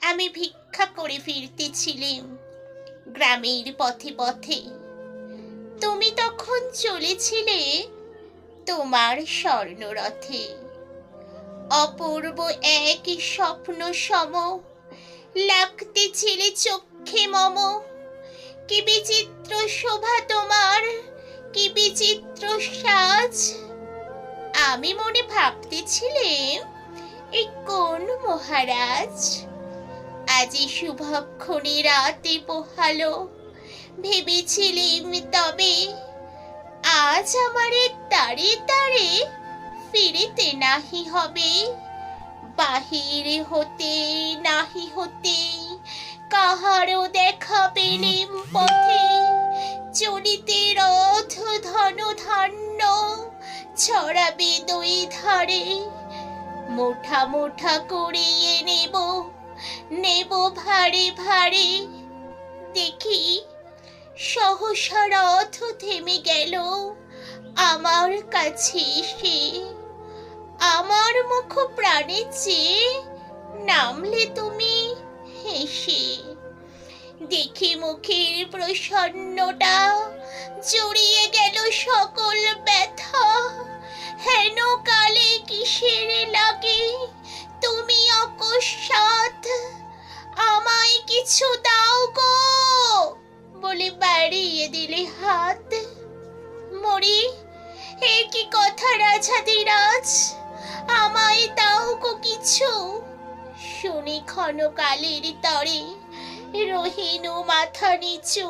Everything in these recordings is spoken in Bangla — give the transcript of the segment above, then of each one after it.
আমি ভিক্ষা করে ফিরতেছিলাম গ্রামের পথে পথে। তুমি তখন চলেছিলে তোমার স্বর্ণরথে। অপূর্ব এক স্বপ্ন সম লাগতেছিলে চক্ষে মম। কি বিচিত্র শোভা তোমার, কি বিচিত্র সাজ। আমি মনে ভাবতেছিলাম, এই কোন মহারাজ আজি শুভক্ষণে রাতে পোহালো। ভেবেছিলাম তবে আজ আমারে তারে তারে ফিরিতে নাহি হবে। বাহিরে হতে নাহি হতে কাহারও দেখা পেলেম পথে। চলিতে রথ ধন ধান্য ছড়াবে দুই ধারে। মোঠা মোঠা করিয়ে নেব, নেব ভারে ভারে। দেখি সহসা রথ থেমে গেল আমার কাছে এসে। আমার মুখ প্রাণে চেয়ে নামলে তুমি হেসে। দেখি মুখের প্রসন্নতা জড়িয়ে গেল সকল ব্যথা। হেন কালে কিসের লাগে তুমি অকস্মাৎ আমায় কিছু দাও গো বলে বাড়িয়ে দিলে হাত। মরি, এ কি কথা রাজাধিরাজ, আমায় দাও গো কিছু। শুনি ক্ষণকালের তরে রহিনু মাথা নিচু।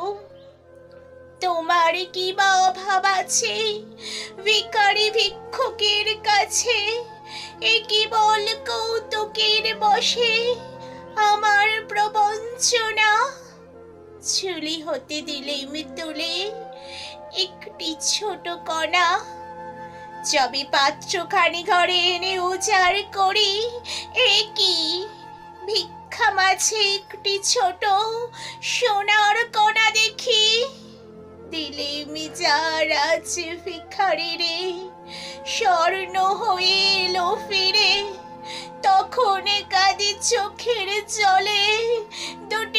তোমার কি বা অভাব আছে ভিখারি ভিক্ষুকের কাছে। এ কি বল কৌতুকের বসে আমার প্রবঞ্চনা। ঝুলি হতে দিলেম তুলে একটি ছোট কণা। যবে পাত্রখানি ঘরে এনে উজাড় করি, এ কি ভিক্ষা মাঝে একটি ছোট সোনার কণা দেখি। দিলেম যার আছে ভিখারি রে, স্বর্ণ হয়ে এলো ফিরে। তখন কাঁদি চোখের জলে দুটি